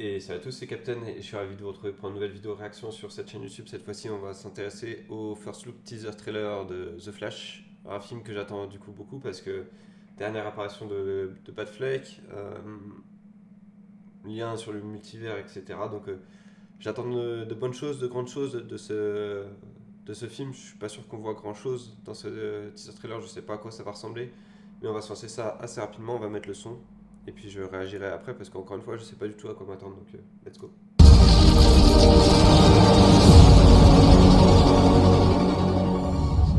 Et salut à tous, c'est Captain et je suis ravi de vous retrouver pour une nouvelle vidéo réaction sur cette chaîne YouTube. Cette fois-ci, on va s'intéresser au first look teaser trailer de The Flash, un film que j'attends du coup beaucoup parce que dernière apparition de Batfleck, lien sur le multivers, etc. Donc j'attends de bonnes choses, de grandes choses de ce film. Je suis pas sûr qu'on voit grand chose dans ce teaser trailer, je sais pas à quoi ça va ressembler, mais on va se lancer ça assez rapidement, on va mettre le son. Et puis je réagirai après parce qu'encore une fois, je sais pas du tout à quoi m'attendre, donc let's go.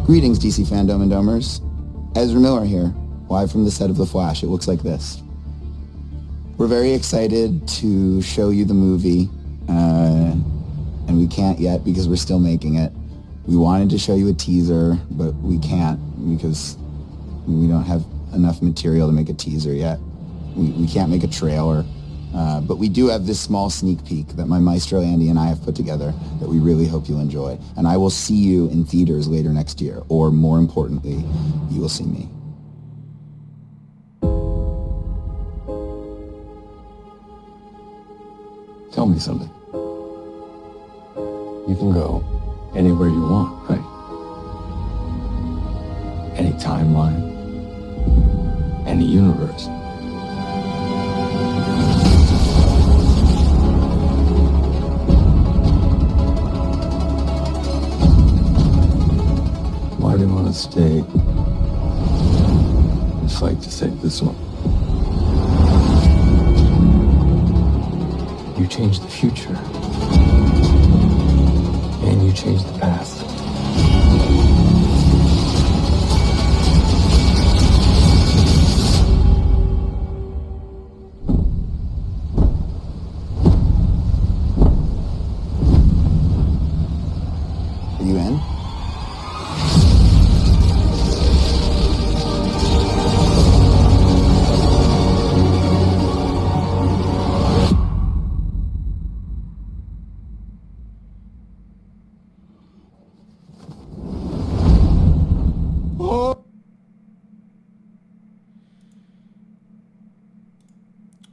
Greetings, DC fandom and domers. Ezra Miller here, live from the set of The Flash. It looks like this. We're very excited to show you the movie, and we can't yet because we're still making it. We wanted to show you a teaser, but we can't because we don't have enough material to make a teaser yet. We can't make a trailer. But we do have this small sneak peek that my maestro Andy and I have put together that we really hope you'll enjoy. And I will see you in theaters later next year, or more importantly, you will see me. Tell me something. You can go anywhere you want, right? Any timeline, any universe. Why do you want to stay and fight to save this one? You change the future, and you change the past. Are you in?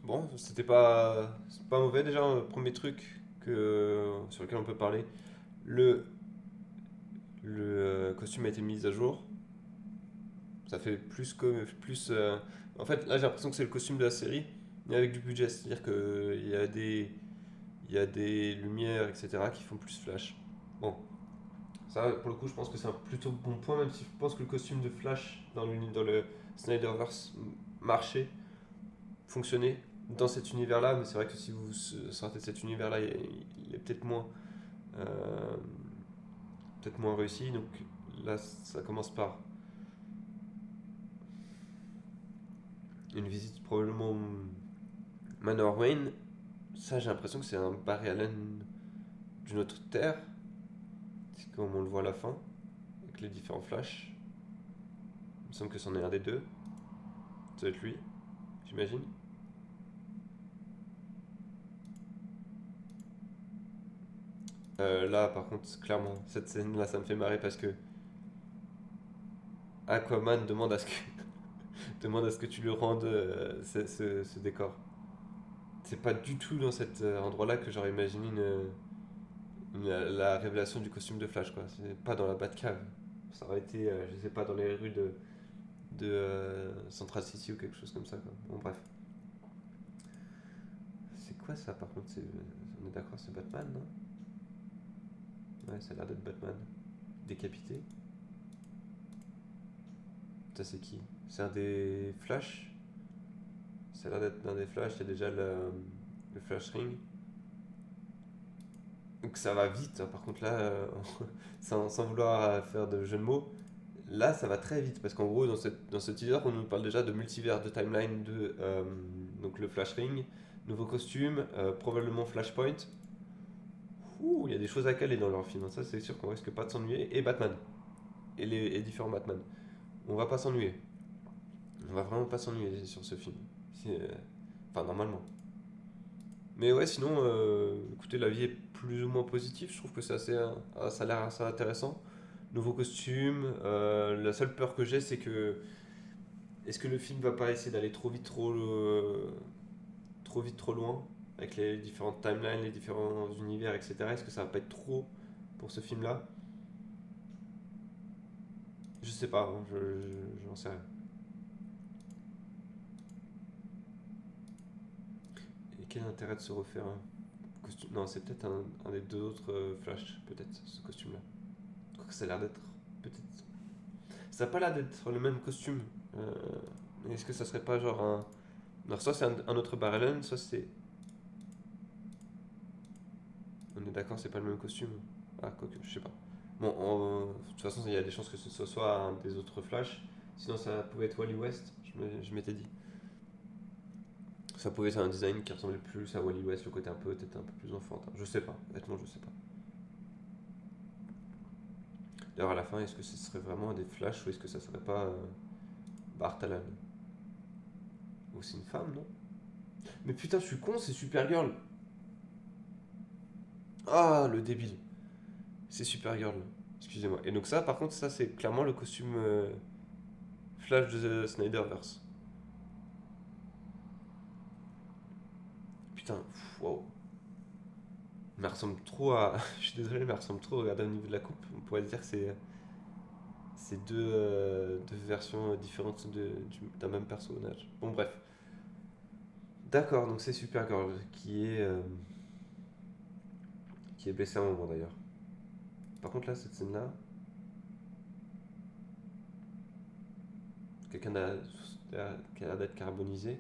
Bon, c'est pas mauvais déjà. Un premier truc sur lequel on peut parler, le, le costume a été mis à jour. Ça fait en fait, là j'ai l'impression que c'est le costume de la série, mais avec du budget. C'est-à-dire il y a des lumières, etc., qui font plus flash. Bon, ça pour le coup, je pense que c'est un plutôt bon point, même si je pense que le costume de Flash dans le Snyderverse marchait, fonctionnait dans cet univers-là, mais c'est vrai que si vous sortez de cet univers-là, il est euh, peut-être moins réussi. Donc là, ça commence par une visite probablement au Manor Wayne. Ça, j'ai l'impression que c'est un Barry Allen d'une autre terre. C'est comme on le voit à la fin, avec les différents flashs. Il me semble que c'en est un des deux. Ça doit être lui, j'imagine. Là, par contre, clairement, cette scène-là, ça me fait marrer parce que Aquaman demande à ce que tu lui rendes ce décor. C'est pas du tout dans cet endroit-là que j'aurais imaginé la révélation du costume de Flash, quoi. C'est pas dans la Batcave. Ça aurait été, je sais pas, dans les rues de Central City ou quelque chose comme ça, quoi. Bon, bref. C'est quoi ça, par contre? On est d'accord, c'est Batman, non? Ouais, ça a l'air d'être Batman. Décapité. Ça, c'est qui? C'est un des Flash? Ça a l'air d'être un des Flash. Il y a déjà le Flash Ring. Donc ça va vite, hein. Par contre, là, sans vouloir faire de jeu de mots, là, ça va très vite. Parce qu'en gros, dans ce teaser, on nous parle déjà de multivers, de timeline, donc le Flash Ring, nouveau costume, probablement Flashpoint. Ouh, il y a des choses à caler dans leur film, hein. Ça, c'est sûr qu'on risque pas de s'ennuyer. Et Batman. Et différents Batman. On va pas s'ennuyer. On va vraiment pas s'ennuyer sur ce film. Enfin, normalement. Mais ouais, sinon, écoutez, la vie est plus ou moins positive. Je trouve que ça a l'air assez intéressant. Nouveau costume. La seule peur que j'ai, c'est que. Est-ce que le film va pas essayer d'aller trop vite, trop loin avec les différentes timelines, les différents univers, etc. Est-ce que ça va pas être trop pour ce film-là? Je sais pas, hein, j'en sais rien. Et quel intérêt de se refaire un costume? Non, c'est peut-être un des deux autres Flash, peut-être, ce costume-là. Quoique ça a l'air d'être, peut-être... Ça n'a pas l'air d'être le même costume. Euh, Est-ce que ça serait pas genre un... Non, soit c'est un autre Barry Allen, soit c'est... On est d'accord, c'est pas le même costume. Ah, quoique, je sais pas. Bon, de toute façon, il y a des chances que ce soit un des autres Flash. Sinon, ça pouvait être Wally West, je m'étais dit. Ça pouvait être un design qui ressemblait plus à Wally West, le côté peut-être un peu plus enfantin. Je sais pas, honnêtement, je sais pas. D'ailleurs, à la fin, est-ce que ce serait vraiment des Flash ou est-ce que ça serait pas Bart Allen? Ou c'est une femme, non? Mais putain, je suis con, c'est Supergirl. Ah, le débile. C'est Supergirl. Excusez-moi. Et donc ça, par contre, ça c'est clairement le costume Flash de The Snyderverse. Putain, wow. Il me ressemble trop à... Je suis désolé, mais il me ressemble trop. Regarde au niveau de la coupe. On pourrait dire que c'est deux versions différentes d'un même personnage. Bon, bref. D'accord, donc c'est Supergirl qui est blessée à un moment d'ailleurs. Par contre là, cette scène-là, quelqu'un qui a l'air d'être carbonisé.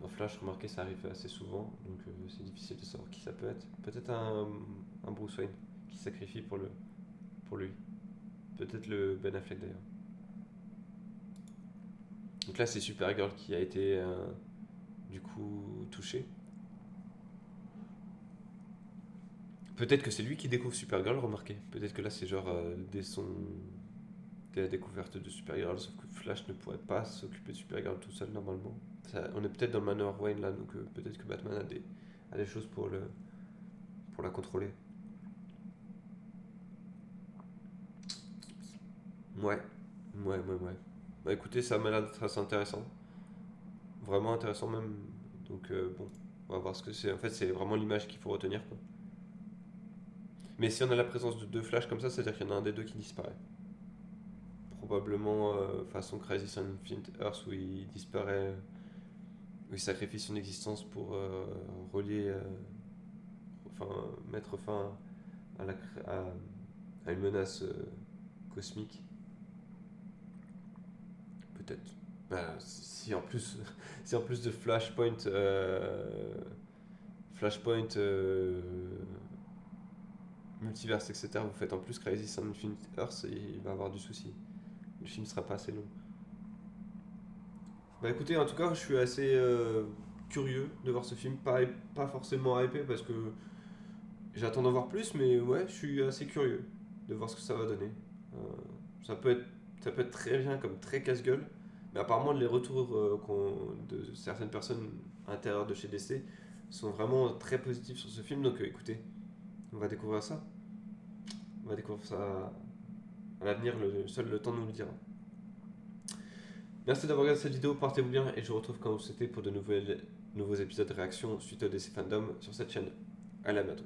En Flash, remarquez, ça arrive assez souvent, donc c'est difficile de savoir qui ça peut être. Peut-être un Bruce Wayne qui se sacrifie pour lui. Peut-être le Ben Affleck d'ailleurs. Donc là, c'est Supergirl qui a été du coup touché. Peut-être que c'est lui qui découvre Supergirl, remarquez. Peut-être que là, c'est genre dès la découverte de Supergirl, sauf que Flash ne pourrait pas s'occuper de Supergirl tout seul normalement. On est peut-être dans le Manor Wayne là, donc peut-être que Batman a des choses pour la contrôler. Ouais, ouais. Bah écoutez, ça m'a l'air d'être assez intéressant. Vraiment intéressant même. Donc bon, on va voir ce que c'est. En fait, c'est vraiment l'image qu'il faut retenir, quoi. Mais si on a la présence de deux flashs comme ça, c'est-à-dire qu'il y en a un des deux qui disparaît. Probablement façon Crisis on Infinite Earth où il disparaît, où il sacrifie son existence pour relier, enfin mettre fin à une menace cosmique. Peut-être. Bah, si en plus, si en plus de Flashpoint, Multiverse, etc., vous faites en plus Crisis on Infinite Earth, il va avoir du souci. Le film sera pas assez long. Bah écoutez, en tout cas, je suis assez curieux de voir ce film. Pas forcément hypé parce que j'attends d'en voir plus, mais ouais, je suis assez curieux de voir ce que ça va donner. Euh, ça peut être, ça peut être très bien comme très casse-gueule, mais apparemment les retours de certaines personnes à l'intérieur de chez DC sont vraiment très positifs sur ce film. Donc écoutez, on va découvrir ça. On va découvrir ça à l'avenir, seul le temps nous le dira. Merci d'avoir regardé cette vidéo, portez-vous bien et je vous retrouve quand vous souhaitez pour de nouveaux épisodes de réaction suite au DC Fandom sur cette chaîne. Allez, à bientôt.